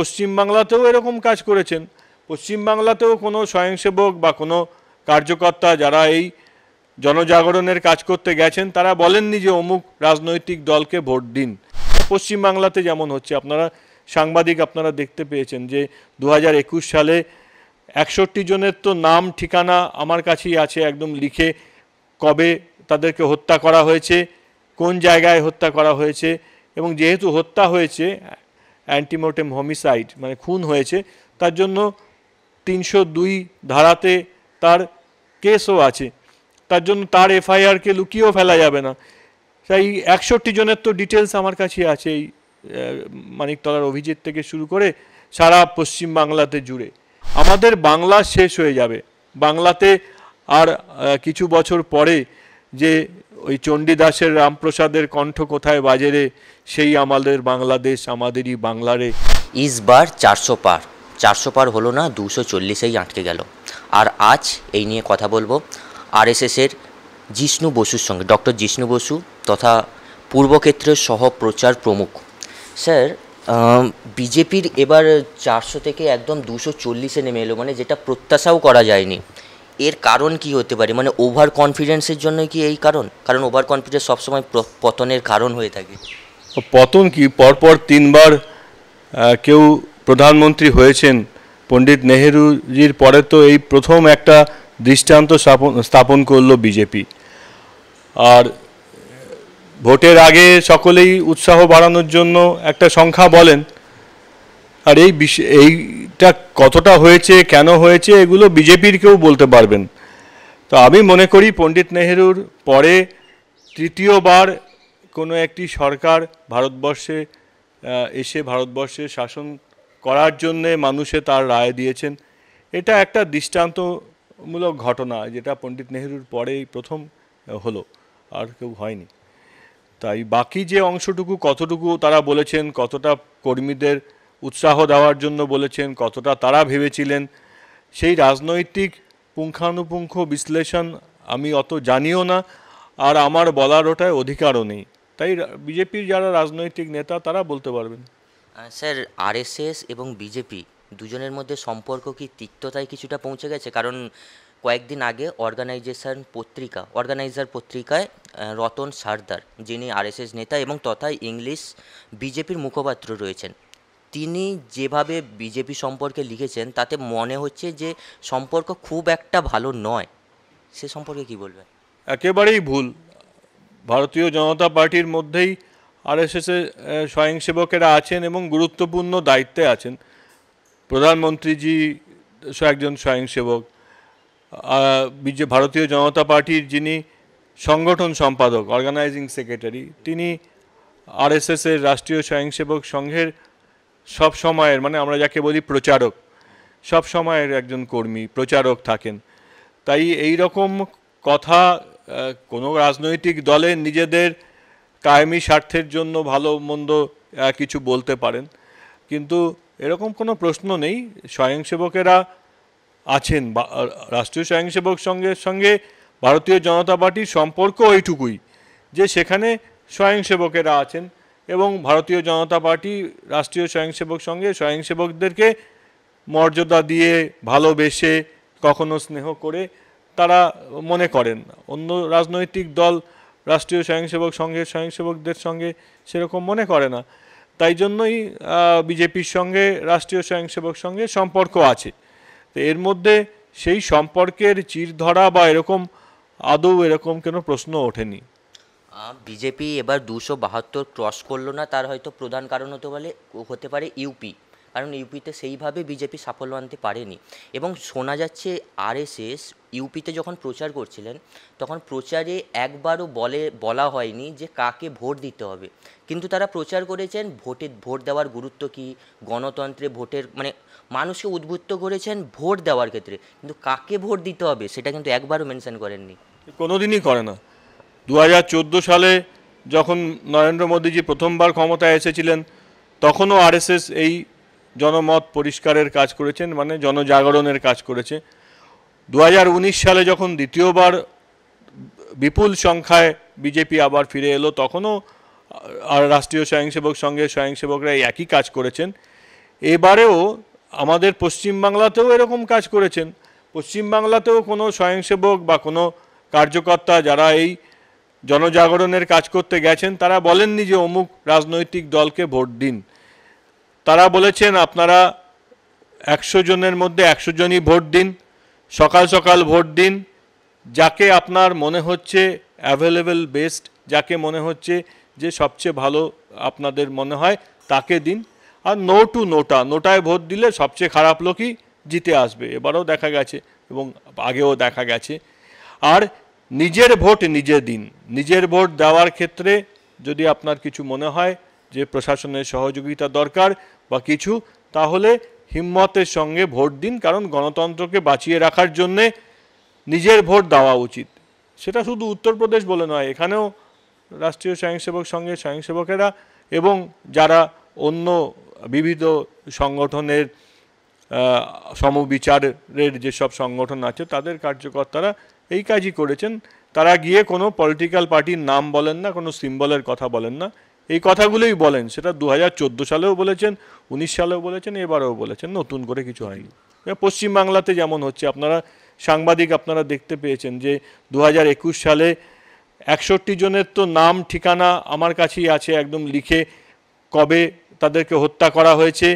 পশ্চিমবাংলাতেও এরকম কাজ করেছেন। পশ্চিমবাংলাতেও কোনো স্বয়ংসেবক বা কোনো কার্যকর্তা যারা এই জনজাগরণের কাজ করতে গেছেন তারা বলেননি যে অমুক রাজনৈতিক দলকে ভোট দিন। পশ্চিমবাংলাতে যেমন হচ্ছে, আপনারা সাংবাদিক আপনারা দেখতে পেয়েছেন যে 2021 সালে 61 জনের তো নাম ঠিকানা আমার কাছেই আছে, একদম লিখে, কবে তাদেরকে হত্যা করা হয়েছে, কোন জায়গায় হত্যা করা হয়েছে, এবং যেহেতু হত্যা হয়েছে অ্যান্টিমোর্টেম হোমিসাইড মানে খুন হয়েছে, তার জন্য 302 ধারাতে তার কেসও আছে, তার জন্য তার এফআইআরকে লুকিয়েও ফেলা যাবে না। তাই 61 জনের তো ডিটেলস আমার কাছে আছে, এই মানিকতলার অভিজিৎ থেকে শুরু করে সারা পশ্চিমবাংলাতে জুড়ে। আমাদের বাংলা শেষ হয়ে যাবে। বাংলাতে আর কিছু বছর পরে যে ওই চণ্ডীদাসের রামপ্রসাদের কণ্ঠ কোথায় বাজে রে, সেই আমাদের বাংলাদেশ আমাদেরই বাংলারে। ইসবার 400 পার, 400 পার হলো না, 240-এই আটকে গেল। আর আজ এই নিয়ে কথা বলবো আরএসএসের জিষ্ণু বসুর সঙ্গে, ডক্টর জিষ্ণু বসু তথা পূর্বক্ষেত্রের সহপ্রচার প্রমুখ। স্যার, বিজেপির এবার 400 থেকে একদম 240-এ নেমে এলো, মানে যেটা প্রত্যাশাও করা যায়নি। এর কারণ কি হতে পারে? মানে ওভার কনফিডেন্সের জন্য কি এই কারণ? কারণ ওভার কনফিডেন্স সবসময় পতনের কারণ হয়ে থাকে। পতন কি, পরপর 3 বার কেউ প্রধানমন্ত্রী হয়েছেন। পণ্ডিত নেহেরুজির পরে তো এই প্রথম একটা দৃষ্টান্ত স্থাপন করলো বিজেপি। আর ভোটের আগে সকলেই উৎসাহ বাড়ানোর জন্য একটা সংখ্যা বলেন, আর এইটা কতটা হয়েছে, কেন হয়েছে, এগুলো বিজেপির কেউ বলতে পারবেন। তো আমি মনে করি পণ্ডিত নেহেরুর পরে তৃতীয়বার কোনো একটি সরকার ভারতবর্ষে এসে ভারতবর্ষে শাসন করার জন্যে মানুষে তার রায় দিয়েছেন। এটা একটা দৃষ্টান্তমূলক ঘটনা, যেটা পণ্ডিত নেহেরুর পরেই প্রথম হলো, আর কেউ হয়নি। তাই বাকি যে অংশটুকু, কতটুকু তারা বলেছেন, কতটা কর্মীদের উৎসাহ দেওয়ার জন্য বলেছেন, কতটা তারা ভেবেছিলেন, সেই রাজনৈতিক পুঙ্খানুপুঙ্খ বিশ্লেষণ আমি অত জানিও না, আর আমার বলার ওটায় অধিকারও নেই। তাই বিজেপির যারা রাজনৈতিক নেতা তারা বলতে পারবেন। স্যার, আরএসএস এবং বিজেপি দুজনের মধ্যে সম্পর্ক কি তিক্ততায় কিছুটা পৌঁছে গেছে? কারণ কয়েকদিন আগে অর্গানাইজার পত্রিকায় রতন সর্দার, যিনি আরএসএস নেতা এবং তথা ইংলিশ বিজেপির মুখপাত্র রয়েছেন, তিনি যেভাবে বিজেপি সম্পর্কে লিখেছেন তাতে মনে হচ্ছে যে সম্পর্ক খুব একটা ভালো নয়। সে সম্পর্কে কি বলবেন? একেবারেই ভুল। ভারতীয় জনতা পার্টির মধ্যেই আরএসএসের স্বয়ংসেবকেরা আছেন এবং গুরুত্বপূর্ণ দায়িত্বে আছেন। প্রধানমন্ত্রীজি একজন স্বয়ংসেবক, ভারতীয় জনতা পার্টির যিনি সংগঠন সম্পাদক, অর্গানাইজিং সেক্রেটারি, তিনি আরএসএসের রাষ্ট্রীয় স্বয়ংসেবক সংঘের সব সময়ের, মানে আমরা যাকে বলি প্রচারক, সব সময়ের একজন কর্মী, প্রচারক থাকেন। তাই এই রকম কথা কোনো রাজনৈতিক দলের নিজেদের কায়েমি স্বার্থের জন্য ভালো মন্দ কিছু বলতে পারেন, কিন্তু এরকম কোনো প্রশ্ন নেই। স্বয়ংসেবকেরা আছেন, রাষ্ট্রীয় স্বয়ংসেবক সংঘের সঙ্গে ভারতীয় জনতা পার্টির সম্পর্ক এইটুকুই যে সেখানে স্বয়ংসেবকেরা আছেন এবং ভারতীয় জনতা পার্টি রাষ্ট্রীয় স্বয়ংসেবক সংঘে স্বয়ংসেবকদেরকে মর্যাদা দিয়ে, ভালোবেসে, কখনো স্নেহ করে তারা মনে করেন। অন্য রাজনৈতিক দল রাষ্ট্রীয় স্বয়ংসেবক সংঘের স্বয়ংসেবকদের সঙ্গে সেরকম মনে করে না। তাই জন্যই বিজেপির সঙ্গে রাষ্ট্রীয় স্বয়ংসেবক সংঘের সম্পর্ক আছে। তো এর মধ্যে সেই সম্পর্কের চির ধরা বা এরকম আদৌ এরকম কোনো প্রশ্ন ওঠেনি। বিজেপি এবার 272 ক্রস করলো না, তার হয়তো প্রধান কারণ হতে পারে ইউপি, কারণ ইউপিতে সেইভাবে বিজেপি সাফল্য আনতে পারেনি। এবং শোনা যাচ্ছে আরএসএস ইউপিতে যখন প্রচার করছিলেন তখন প্রচারে একবারও বলা হয়নি যে কাকে ভোট দিতে হবে, কিন্তু তারা প্রচার করেছেন ভোট দেওয়ার গুরুত্ব কী, গণতন্ত্রে ভোটের মানে মানুষকে উদ্বুদ্ধ করেছেন ভোট দেওয়ার ক্ষেত্রে, কিন্তু কাকে ভোট দিতে হবে সেটা কিন্তু একবারও মেনশন করেননি। কোনোদিনই করে না। 2014 সালে যখন নরেন্দ্র মোদীজি প্রথমবার ক্ষমতায় এসেছিলেন তখনও আরএসএস এই জনমত পরিষ্কারের কাজ করেছেন, মানে জনজাগরণের কাজ করেছে। 2019 সালে যখন দ্বিতীয়বার বিপুল সংখ্যায় বিজেপি আবার ফিরে এলো তখনও রাষ্ট্রীয় স্বয়ংসেবক সংঘের স্বয়ংসেবকরা একই কাজ করেছেন। এবারেও আমাদের পশ্চিমবাংলাতেও এরকম কাজ করেছেন। পশ্চিমবাংলাতেও কোনো স্বয়ংসেবক বা কোনো কার্যকর্তা যারা এই জনজাগরণের কাজ করতে গেছেন তারা বলেননি যে অমুক রাজনৈতিক দলকে ভোট দিন। তারা বলেছেন আপনারা 100 জনের মধ্যে 100 জনই ভোট দিন, সকাল সকাল ভোট দিন, যাকে আপনার মনে হচ্ছে অ্যাভেলেবেল বেস্ট, যাকে মনে হচ্ছে যে সবচেয়ে ভালো আপনাদের মনে হয় তাকে দিন। আর নো টু নোটা, নোটায় ভোট দিলে সবচেয়ে খারাপ লোকই জিতে আসবে, এবারেও দেখা গেছে এবং আগেও দেখা গেছে। আর নিজের ভোট নিজে দিন। নিজের ভোট দেওয়ার ক্ষেত্রে যদি আপনার কিছু মনে হয় যে প্রশাসনের সহযোগিতা দরকার বা কিছু, তাহলে হিম্মতের সঙ্গে ভোট দিন, কারণ গণতন্ত্রকে বাঁচিয়ে রাখার জন্যে নিজের ভোট দেওয়া উচিত। সেটা শুধু উত্তরপ্রদেশ বলে নয়, এখানেও রাষ্ট্রীয় স্বয়ংসেবক সংঘের স্বয়ংসেবকেরা এবং যারা অন্য বিবিধ সংগঠনের সমবিচারের যেসব সংগঠন আছে তাদের কার্যকর্তারা এই কাজই করেছেন। তারা গিয়ে কোনো পলিটিক্যাল পার্টির নাম বলেন না, কোনো সিম্বলের কথা বলেন না, এই কথাগুলোই বলেন। সেটা 2014 সালেও বলেছেন, 19 সালেও বলেছেন, এবারেও বলেছেন, নতুন করে কিছু হয়নি। পশ্চিমবাংলাতে যেমন হচ্ছে, আপনারা সাংবাদিক আপনারা দেখতে পেয়েছেন যে 2021 সালে 61 জনের তো নাম ঠিকানা আমার কাছেই আছে একদম লিখে, কবে তাদেরকে হত্যা করা হয়েছে,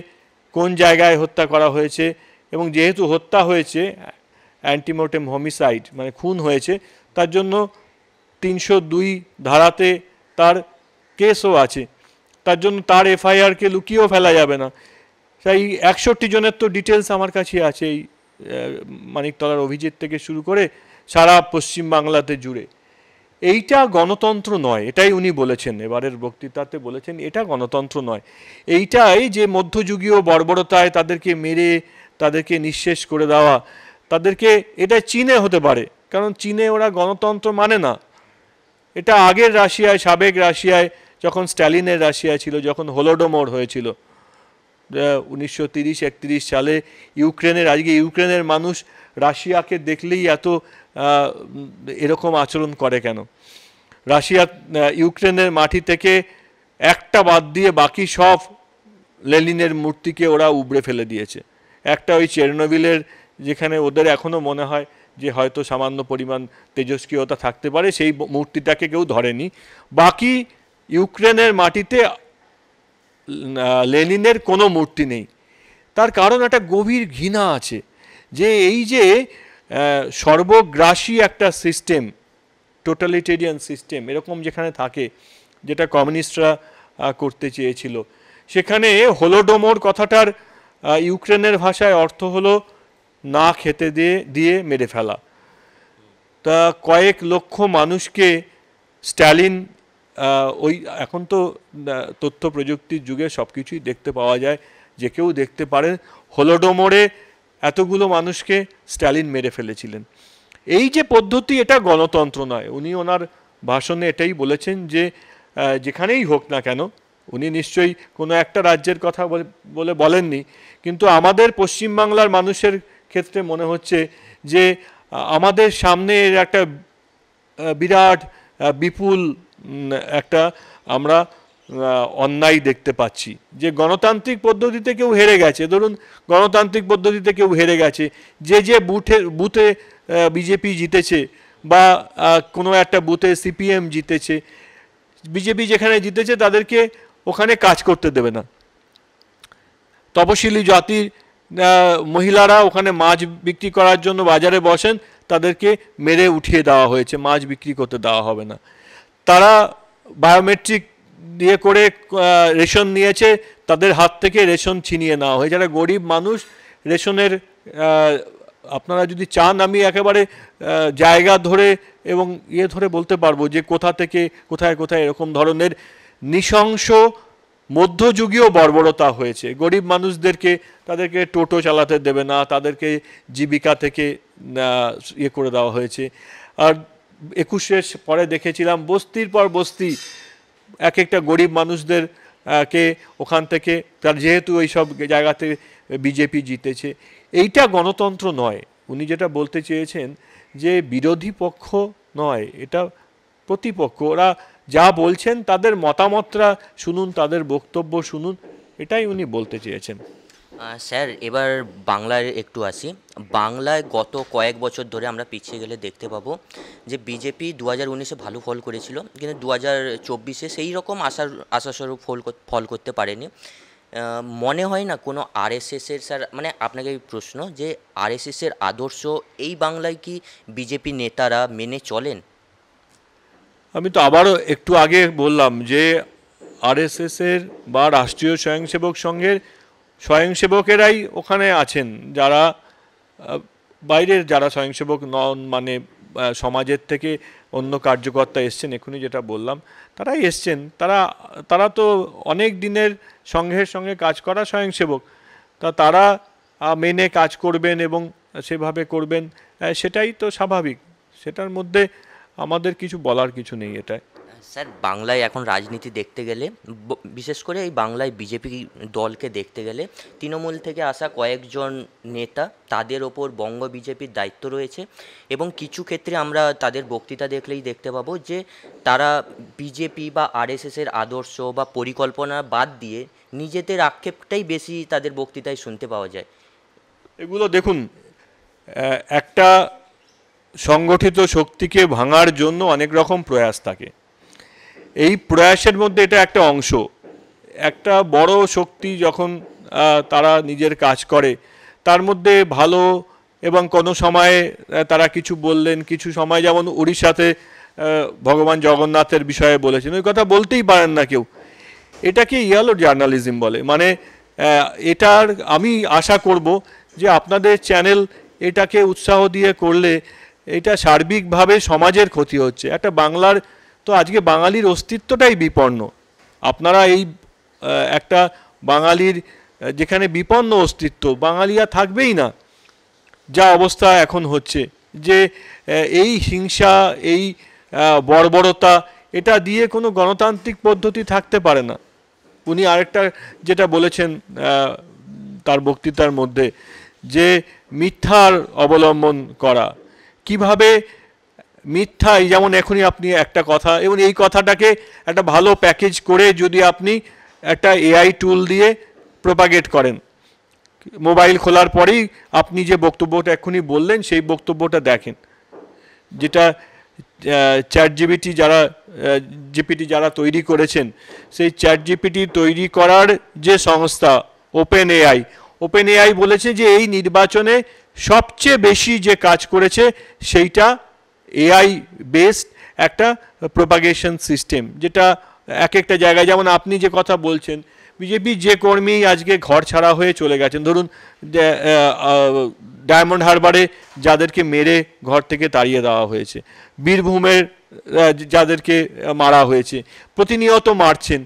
কোন জায়গায় হত্যা করা হয়েছে, এবং যেহেতু হত্যা হয়েছে অ্যান্টিমোর্টেম হোমিসাইড মানে খুন হয়েছে, তার জন্য 302 ধারাতে তার কেসও আছে, তার জন্য তার এফআইআরকে লুকিয়েও ফেলা যাবে না। তাই 61 জনের তো ডিটেলস আমার কাছে আছে, এই মানিকতলার অভিজিৎ থেকে শুরু করে সারা পশ্চিমবাংলাতে জুড়ে। এইটা গণতন্ত্র নয়, এটাই উনি বলেছেন, এবারের বক্তৃতাতে বলেছেন এটা গণতন্ত্র নয়। এইটাই যে মধ্যযুগীয় বর্বরতায় তাদেরকে মেরে তাদেরকে নিঃশেষ করে দেওয়া, তাদেরকে এটা চীনে হতে পারে, কারণ চীনে ওরা গণতন্ত্র মানে না। এটা আগের রাশিয়ায়, সাবেক রাশিয়ায়, যখন স্ট্যালিনের রাশিয়ায় ছিল, যখন হোলোডোমোর হয়েছিল 1930-31 সালে ইউক্রেনের, আজকে ইউক্রেনের মানুষ রাশিয়াকে দেখলেই এত এরকম আচরণ করে কেন? রাশিয়া ইউক্রেনের মাটি থেকে একটা বাদ দিয়ে বাকি সব লেনিনের মূর্তিকে ওরা উবড়ে ফেলে দিয়েছে। একটা ওই চেরনোবিলের, যেখানে ওদের এখনও মনে হয় যে হয়তো সামান্য পরিমাণ তেজস্ক্রিয়তা থাকতে পারে, সেই মূর্তিটাকে কেউ ধরেনি। বাকি ইউক্রেনের মাটিতে লেনিনের কোনো মূর্তি নেই। তার কারণ একটা গভীর ঘৃণা আছে, যে এই যে সর্বগ্রাসী একটা সিস্টেম, টোটালিটেরিয়ান সিস্টেম এরকম যেখানে থাকে, যেটা কমিউনিস্টরা করতে চেয়েছিল, সেখানে হোলোডোমোর কথাটার ইউক্রেনের ভাষায় অর্থ হলো না খেতে দিয়ে মেরে ফেলা। তা কয়েক লক্ষ মানুষকে স্ট্যালিন, ওই এখন তো তথ্য প্রযুক্তির যুগে সব কিছুই দেখতে পাওয়া যায়, যে কেউ দেখতে পারেন হোলোডোমোরে এতগুলো মানুষকে স্ট্যালিন মেরে ফেলেছিলেন। এই যে পদ্ধতি, এটা গণতন্ত্র নয়। উনি ওনার ভাষণে এটাই বলেছেন যে যেখানেই হোক না কেন, উনি নিশ্চয়ই কোনো একটা রাজ্যের কথা বলে বলেননি, কিন্তু আমাদের পশ্চিমবাংলার মানুষের ক্ষেত্রে মনে হচ্ছে যে আমাদের সামনে একটা বিরাট বিপুল একটা আমরা অন্যায় দেখতে পাচ্ছি, যে গণতান্ত্রিক পদ্ধতিতে কেউ হেরে গেছে। ধরুন গণতান্ত্রিক পদ্ধতিতে কেউ হেরে গেছে, যে বুথে বিজেপি জিতেছে, বা কোনো একটা বুথে সিপিএম জিতেছে, বিজেপি যেখানে জিতেছে তাদেরকে ওখানে কাজ করতে দেবে না। তপশিলি জাতির মহিলারা ওখানে মাছ বিক্রি করার জন্য বাজারে বসেন, তাদেরকে মেরে উঠিয়ে দেওয়া হয়েছে, মাছ বিক্রি করতে দেওয়া হবে না। তারা বায়োমেট্রিক দিয়ে করে রেশন নিয়েছে, তাদের হাত থেকে রেশন ছিনিয়ে নেওয়া হয়েছে। যারা গরিব মানুষ, রেশনের আপনারা যদি চান আমি একেবারে জায়গা ধরে এবং ধরে বলতে পারবো যে কোথা থেকে কোথায় কোথায় এরকম ধরনের নৃশংস মধ্যযুগীয় বর্বরতা হয়েছে। গরিব মানুষদেরকে, তাদেরকে টোটো চালাতে দেবে না, তাদেরকে জীবিকা থেকে করে দেওয়া হয়েছে। আর 21-এর পরে দেখেছিলাম বস্তির পর বস্তি এক একটা গরিব মানুষদের কে ওখান থেকে, তার যেহেতু ওই সব জায়গাতে বিজেপি জিতেছে। এইটা গণতন্ত্র নয়। উনি যেটা বলতে চেয়েছেন যে বিরোধী পক্ষ নয়, এটা প্রতিপক্ষ। ওরা যা বলছেন তাদের মতামতটা শুনুন, তাদের বক্তব্য শুনুন, এটাই উনি বলতে চেয়েছেন। স্যার এবার বাংলায় একটু আসি। বাংলায় গত কয়েক বছর ধরে আমরা পিছিয়ে গেলে দেখতে পাবো যে বিজেপি 2019-এ ভালো ফল করেছিল, কিন্তু 2024-এ সেই রকম আশাস্বরূপ ফল করতে পারেনি। মনে হয় না কোনো আরএসএসের, স্যার মানে আপনাকে এই প্রশ্ন যে আরএসএসের আদর্শ এই বাংলায় কি বিজেপি নেতারা মেনে চলেন? আমি তো আবারও একটু আগে বললাম যে আরএসএসের বা রাষ্ট্রীয় স্বয়ংসেবক সংঘের স্বয়ংসেবকেরাই ওখানে আছেন, যারা বাইরের যারা স্বয়ংসেবক নন, মানে সমাজের থেকে অন্য কার্যকর্তা এসছেন, এক্ষুনি যেটা বললাম তারাই এসছেন। তারা তো অনেক দিনের সংঘের সঙ্গে কাজ করা স্বয়ংসেবক, তারা মেনে কাজ করবেন এবং সেভাবে করবেন, সেটাই তো স্বাভাবিক। সেটার মধ্যে আমাদের কিছু বলার কিছু নেই এটাই। স্যার বাংলায় এখন রাজনীতি দেখতে গেলে, বিশেষ করে এই বাংলায় বিজেপি দলকে দেখতে গেলে, তৃণমূল থেকে আসা কয়েকজন নেতা, তাদের ওপর বঙ্গ বিজেপির দায়িত্ব রয়েছে এবং কিছু ক্ষেত্রে আমরা তাদের বক্তৃতা দেখলেই দেখতে পাবো যে তারা বিজেপি বা আরএসএসের আদর্শ বা পরিকল্পনা বাদ দিয়ে নিজেদের আক্ষেপটাই বেশি তাদের বক্তৃতায় শুনতে পাওয়া যায়। এগুলো দেখুন, একটা সংগঠিত শক্তিকে ভাঙার জন্য অনেক রকম প্রয়াস থাকে। এই প্রয়াসের মধ্যে এটা একটা অংশ। একটা বড় শক্তি যখন তারা নিজের কাজ করে, তার মধ্যে ভালো এবং কোনো সময়ে তারা কিছু বললেন, কিছু সময় যেমন উড়িষ্যাতে ভগবান জগন্নাথের বিষয়ে বলেছেন, ওই কথা বলতেই পারেন না কেউ। এটাকে ইয়েলো জার্নালিজম বলে। মানে এটার আমি আশা করব যে আপনাদের চ্যানেল এটাকে উৎসাহ দিয়ে করলে এটা সার্বিকভাবে সমাজের ক্ষতি হচ্ছে। একটা বাংলার তো আজকে বাঙালির অস্তিত্বটাই বিপন্ন। আপনারা এই একটা বাঙালির যেখানে বিপন্ন অস্তিত্ব, বাঙালি আর থাকবেই না। যা অবস্থা এখন হচ্ছে, যে এই হিংসা, এই বর্বরতা, এটা দিয়ে কোনো গণতান্ত্রিক পদ্ধতি থাকতে পারে না। উনি আরেকটা যেটা বলেছেন তার বক্তৃতার মধ্যে, যে মিথ্যার অবলম্বন করা, কিভাবে মিথ্যাই, যেমন এখনই আপনি একটা কথা, এবং এই কথাটাকে একটা ভালো প্যাকেজ করে যদি আপনি একটা এআই টুল দিয়ে প্রোপাগেট করেন, মোবাইল খোলার পরেই আপনি যে বক্তব্যটা এক্ষুনি বললেন সেই বক্তব্যটা দেখেন, যেটা চ্যাট জিপিটি যারা তৈরি করেছেন, সেই চ্যাট জিপিটি তৈরি করার যে সংস্থা ওপেন এআই বলেছে যে এই নির্বাচনে সবচেয়ে বেশি যে কাজ করেছে সেইটা এআই বেসড একটা প্রোপাগেশন সিস্টেম, যেটা এক একটা জায়গায়, যেমন আপনি যে কথা বলছেন, বিজেপি যে কর্মী আজকে ঘর ছাড়া হয়ে চলে গেছেন, ধরুন ডায়মন্ড হারবারে যাদেরকে মেরে ঘর থেকে তাড়িয়ে দেওয়া হয়েছে, বীরভূমের যাদেরকে মারা হয়েছে, প্রতিনিয়ত মারছেন,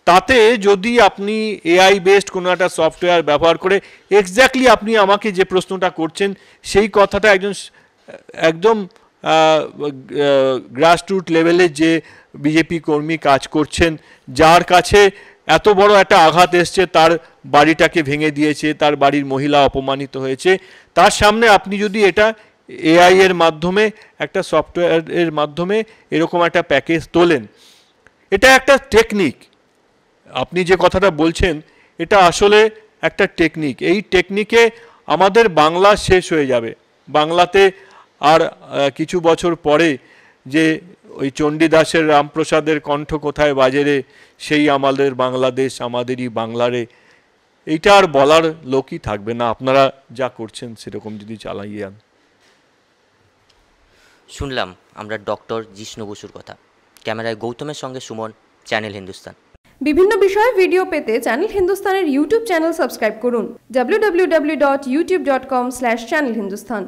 তাতে যদি আপনি এআই বেসড কোনো একটা সফটওয়্যার ব্যবহার করে এক্স্যাক্টলি আপনি আমাকে যে প্রশ্নটা করছেন সেই কথাটা একদম গ্রাসরুট লেভেলে যে বিজেপি কর্মী কাজ করছেন, যার কাছে এত বড় একটা আঘাত এসছে, তার বাড়িটাকে ভেঙে দিয়েছে, তার বাড়ির মহিলা অপমানিত হয়েছে, তার সামনে আপনি যদি এটা এআই এর মাধ্যমে, একটা সফটওয়্যারের মাধ্যমে এরকম একটা প্যাকেজ তোলেন, এটা একটা টেকনিক। আপনি যে কথাটা বলছেন এটা আসলে একটা টেকনিক। এই টেকনিকে আমাদের বাংলা শেষ হয়ে যাবে। বাংলাতে আর কিছু বছর পরে যে ওই চণ্ডীদাসের রামপ্রসাদের কণ্ঠ কোথায় বাজে রে, সেই আমাদের বাংলাদেশ আমাদেরই বাংলারে, এইটা আর বলার লোকই থাকবে না। আপনারা যা করছেন সেরকম যদি চালাইয়ে যান। শুনলাম আমরা ডক্টর জিষ্ণু বসুর কথা। ক্যামেরায় গৌতমের সঙ্গে সুমন, চ্যানেল হিন্দুস্তান। বিভিন্ন বিষয়ে ভিডিও পেতে চ্যানেল হিন্দুস্তানের ইউটিউব চ্যানেল সাবস্ক্রাইব করুন www.youtube.com/channelhindustan।